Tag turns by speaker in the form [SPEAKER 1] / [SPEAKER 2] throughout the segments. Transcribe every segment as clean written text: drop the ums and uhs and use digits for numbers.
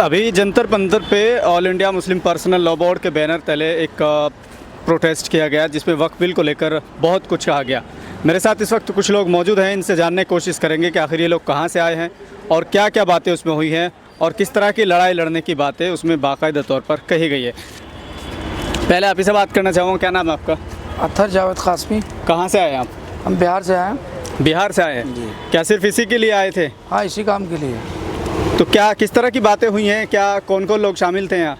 [SPEAKER 1] अभी जंतर मंतर पे all India Muslim personal law board के बैनर तले एक प्रोटेस्ट किया गया जिसमें वक्फ बिल को लेकर बहुत कुछ कहा गया। मेरे साथ इस वक्त कुछ लोग मौजूद हैं, इनसे जानने की कोशिश करेंगे कि आखिर ये लोग कहाँ से आए हैं और क्या क्या बातें उसमें हुई हैं और किस तरह की लड़ाई लड़ने की बातें उसमें बाकायदा तौर पर कही गई है। पहले आप ही से बात करना चाहूँगा, क्या नाम है आपका?
[SPEAKER 2] अत्तर जावेद कासमी।
[SPEAKER 1] कहाँ से आए आप?
[SPEAKER 2] हम बिहार से आए हैं।
[SPEAKER 1] बिहार से आए हैं
[SPEAKER 2] जी।
[SPEAKER 1] क्या सिर्फ इसी के लिए आए थे?
[SPEAKER 2] हाँ, इसी काम के लिए।
[SPEAKER 1] तो क्या किस तरह की बातें हुई हैं, क्या कौन कौन लोग शामिल थे यहाँ?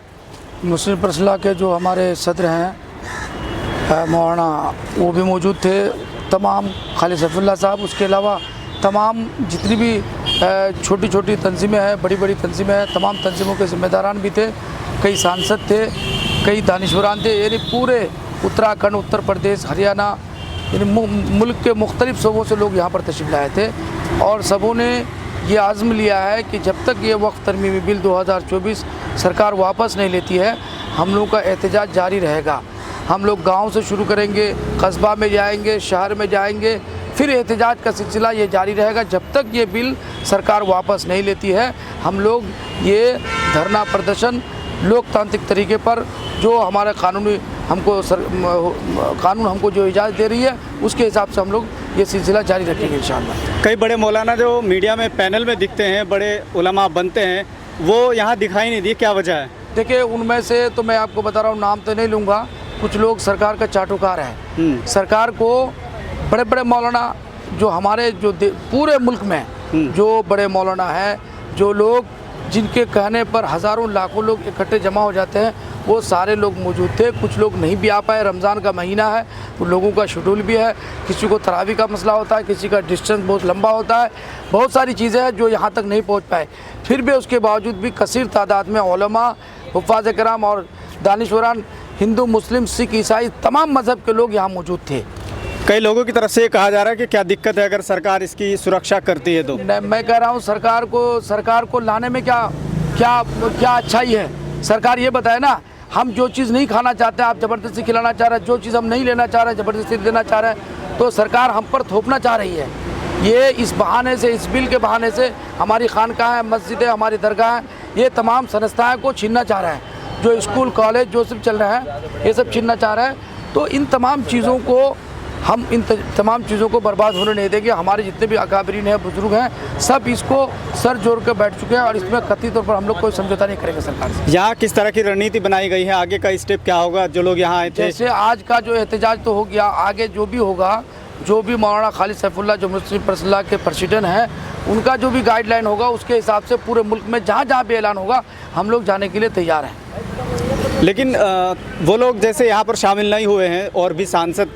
[SPEAKER 2] मुस्लिम परसला के जो हमारे सदर हैं मौलाना, वो भी मौजूद थे। तमाम खालिद सैफुल्लाह साहब, उसके अलावा तमाम जितनी भी छोटी छोटी तंजीमें हैं, बड़ी बड़ी तंजीमें हैं, तमाम तंजीमों के ज़िम्मेदारान भी थे। कई सांसद थे, कई दानिशवरान थे। यानी पूरे उत्तराखंड, उत्तर प्रदेश, हरियाणा, यानी मुल्क के मुख्तलिफ़ सूबों से लोग यहाँ पर तशरीफ़ लाए थे और सबों ने ये आज़म लिया है कि जब तक ये वक्फ तरमीमी बिल 2024 सरकार वापस नहीं लेती है, हम लोगों का एहतजाज जारी रहेगा। हम लोग गांव से शुरू करेंगे, कस्बा में जाएंगे, शहर में जाएंगे, फिर एहतजाज का सिलसिला ये जारी रहेगा। जब तक ये बिल सरकार वापस नहीं लेती है, हम लोग ये धरना प्रदर्शन लोकतांत्रिक तरीके पर, जो हमारा कानून हमको जो इजाज़त दे रही है, उसके हिसाब से हम लोग ये सिलसिला जारी रखेंगे इंशाअल्लाह।
[SPEAKER 1] कई बड़े मौलाना जो मीडिया में पैनल में दिखते हैं, बड़े उलमा बनते हैं, वो यहाँ दिखाई नहीं दिए, क्या वजह है?
[SPEAKER 2] देखिए, उनमें से तो मैं आपको बता रहा हूँ, नाम तो नहीं लूँगा, कुछ लोग सरकार का चाटुकार है। सरकार को बड़े बड़े मौलाना जो हमारे पूरे मुल्क में जो बड़े मौलाना हैं, जो लोग जिनके कहने पर हज़ारों लाखों लोग इकट्ठे जमा हो जाते हैं, वो सारे लोग मौजूद थे। कुछ लोग नहीं भी आ पाए, रमज़ान का महीना है, तो लोगों का शेड्यूल भी है, किसी को तरावी का मसला होता है, किसी का डिस्टेंस बहुत लंबा होता है, बहुत सारी चीज़ें हैं जो यहाँ तक नहीं पहुँच पाए। फिर भी उसके बावजूद भी कसीर तादाद में उलमा, हुफ़ाज़ कराम और दानिशवरान, हिंदू, मुस्लिम, सिख, ईसाई, तमाम मज़हब के लोग यहाँ मौजूद थे।
[SPEAKER 1] कई लोगों की तरफ से कहा जा रहा है कि क्या दिक्कत है अगर सरकार इसकी सुरक्षा करती है तो?
[SPEAKER 2] मैं कह रहा हूँ, सरकार को लाने में क्या अच्छाई है? सरकार ये बताए ना, हम जो चीज़ नहीं खाना चाहते हैं आप ज़बरदस्ती खिलाना चाह रहे हैं, जो चीज़ हम नहीं लेना चाह रहे हैं ज़बरदस्ती देना चाह रहे हैं, तो सरकार हम पर थोपना चाह रही है। ये इस बहाने से, इस बिल के बहाने से हमारी खानकाहें, मस्जिदें, हमारी दरगाहें, ये तमाम संस्थाएँ को छीनना चाह रहे हैं। जो स्कूल, कॉलेज जो सब चल रहे हैं, ये सब छीनना चाह रहे हैं। तो इन तमाम चीज़ों को बर्बाद होने नहीं देंगे। हमारे जितने भी अकाबरीन हैं, बुजुर्ग हैं, सब इसको सर जोड़ कर बैठ चुके हैं और इसमें कथित तौर पर हम लोग कोई समझौता नहीं करेंगे सरकार से।
[SPEAKER 1] यहाँ किस तरह की रणनीति बनाई गई है, आगे का स्टेप क्या होगा? जो लोग यहाँ आए थे,
[SPEAKER 2] जैसे आज का जो एहतजाज तो हो गया, आगे जो भी होगा, जो भी मौलाना खालिद सैफुल्लाह जो मुस्लिम परसला के प्रेसिडेंट हैं, उनका जो भी गाइडलाइन होगा, उसके हिसाब से पूरे मुल्क में जहाँ जहाँ भी ऐलान होगा, हम लोग जाने के लिए तैयार हैं।
[SPEAKER 1] लेकिन वो लोग जैसे यहाँ पर शामिल नहीं हुए हैं और भी सांसद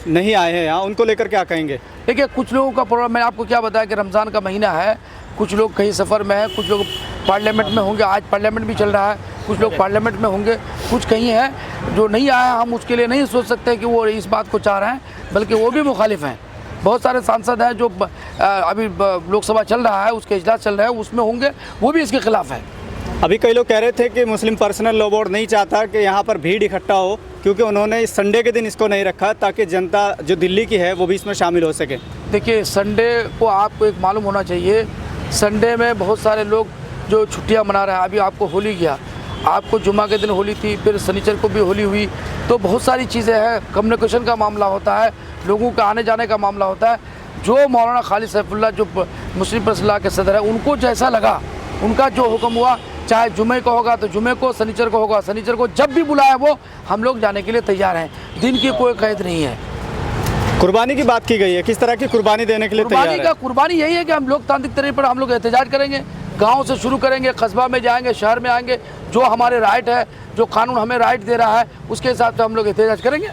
[SPEAKER 1] नहीं आए हैं यहाँ, उनको लेकर क्या कहेंगे?
[SPEAKER 2] देखिए, कुछ लोगों का प्रॉब्लम, मैंने आपको क्या बताया कि रमज़ान का महीना है, कुछ लोग कहीं सफ़र में हैं, कुछ लोग पार्लियामेंट में होंगे, आज पार्लियामेंट भी चल रहा है, कुछ लोग पार्लियामेंट में होंगे, कुछ कहीं हैं जो नहीं आए हैं। हम उसके लिए नहीं सोच सकते कि वो इस बात को चाह रहे हैं, बल्कि वो भी मुखालिफ हैं। बहुत सारे सांसद हैं जो अभी लोकसभा चल रहा है, उसके इजलास चल रहे हैं, उसमें होंगे, वो भी इसके खिलाफ है।
[SPEAKER 1] अभी कई लोग कह रहे थे कि मुस्लिम पर्सनल लॉ बोर्ड नहीं चाहता कि यहाँ पर भीड़ इकट्ठा हो, क्योंकि उन्होंने इस संडे के दिन इसको नहीं रखा ताकि जनता जो दिल्ली की है वो भी इसमें शामिल हो सके।
[SPEAKER 2] देखिए, संडे को आपको एक मालूम होना चाहिए, संडे में बहुत सारे लोग जो छुट्टियां मना रहे हैं। अभी आपको होली गया, आपको जुम्मा के दिन होली थी, फिर शनिचर को भी होली हुई, तो बहुत सारी चीज़ें हैं। कम्युनिकेशन का मामला होता है, लोगों का आने जाने का मामला होता है। जो मौलाना खालिद सैफुल्लाह जो मुस्लिम परसला के सदर है, उनको जैसा लगा, उनका जो हुक्म हुआ, चाहे जुमे को होगा तो जुमे को, शनिचर को होगा शनिचर को, जब भी बुलाया वो हम लोग जाने के लिए तैयार हैं। दिन की कोई कैद नहीं है।
[SPEAKER 1] कुर्बानी की बात की गई है, किस तरह की कुर्बानी देने के लिए तैयार है?
[SPEAKER 2] कुर्बानी यही है कि हम लोकतांत्रिक तरीके पर हम लोग एहतजाज करेंगे, गांव से शुरू करेंगे, कस्बा में जाएंगे, शहर में आएंगे, जो हमारे राइट है, जो कानून हमें राइट दे रहा है, उसके हिसाब से हम लोग एहतजाज करेंगे।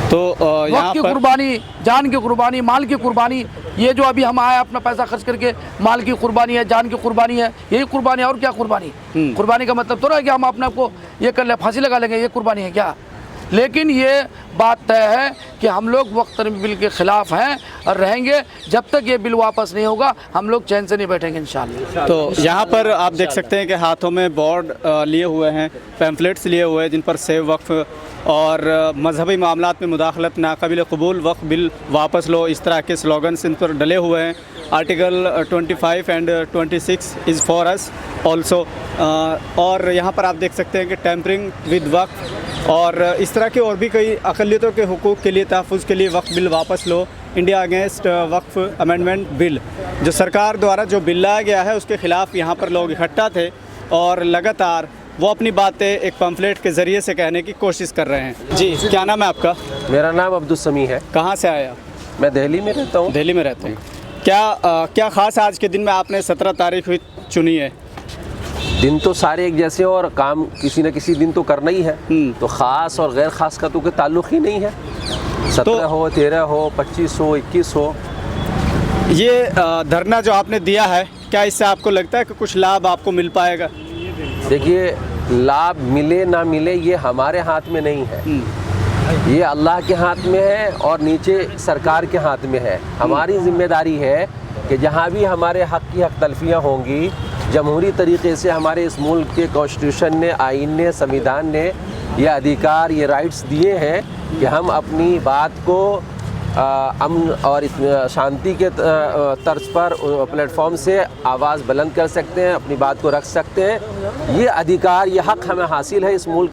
[SPEAKER 1] तो
[SPEAKER 2] वक्त की कुर्बानी, जान की कुर्बानी, माल की कुर्बानी, ये जो अभी हम आए अपना पैसा खर्च करके, माल की कुर्बानी है, जान की कुर्बानी है, यही कुर्बानी है। और क्या कुर्बानी? कुर्बानी का मतलब तो ना है कि हम अपने आप को ये कर ले, फांसी लगा लेंगे, ये कुर्बानी है क्या? लेकिन ये बात तय है कि हम लोग वक्त बिल के ख़िलाफ़ हैं और रहेंगे। जब तक ये बिल वापस नहीं होगा हम लोग चैन से नहीं बैठेंगे इंशाअल्लाह।
[SPEAKER 1] तो यहाँ पर आप देख सकते हैं कि हाथों में बोर्ड लिए हुए हैं, पैम्फलेट्स लिए हुए हैं जिन पर सेव वक्फ और मजहबी मामलात में मुदाखलत नाकाबिल कबूल, वक्फ बिल वापस लो, इस तरह के स्लोगन्स इन पर डले हुए हैं। Article 25 and 26 is for us also. और यहाँ पर आप देख सकते हैं कि टेम्परिंग विद वक्फ और इस तरह के और भी कई अक़लियतों के हुकूक़ के लिए तहफ़्फ़ुज़ के लिए वक्फ बिल वापस लो, इंडिया अगेंस्ट वक्फ अमेंडमेंट बिल। जो सरकार द्वारा जो बिल लाया गया है उसके ख़िलाफ़ यहाँ पर लोग इकट्ठा थे और लगातार वो अपनी बातें एक पम्फलेट के ज़रिए से कहने की कोशिश कर रहे हैं। जी, क्या नाम है आपका?
[SPEAKER 3] मेरा नाम अब्दुल समी है।
[SPEAKER 1] कहाँ से आया?
[SPEAKER 3] मैं दिल्ली में रहता हूँ।
[SPEAKER 1] दिल्ली में रहते हैं। क्या ख़ास आज के दिन में आपने 17 तारीख हुई चुनी है?
[SPEAKER 3] दिन तो सारे एक जैसे हैं और काम किसी न किसी दिन तो करना ही है, तो ख़ास और गैर ख़ास का तो कोई ताल्लुक़ ही नहीं है। 17 हो, 13 हो, 25 हो, 21 हो।
[SPEAKER 1] ये धरना जो आपने दिया है, क्या इससे आपको लगता है कि कुछ लाभ आपको मिल पाएगा?
[SPEAKER 3] देखिए, लाभ मिले ना मिले ये हमारे हाथ में नहीं है, ये अल्लाह के हाथ में है और नीचे सरकार के हाथ में है। हमारी ज़िम्मेदारी है कि जहाँ भी हमारे हक़ की हक़ तलफियाँ होंगी, जमहूरी तरीक़े से हमारे इस मुल्क के कॉन्स्टिट्यूशन ने, आइन ने, संविधान ने ये अधिकार, ये राइट्स दिए हैं कि हम अपनी बात को अमन और शांति के तर्ज पर प्लेटफॉर्म से आवाज़ बुलंद कर सकते हैं, अपनी बात को रख सकते हैं। ये अधिकार, ये हक़ हमें हासिल है इस मुल्क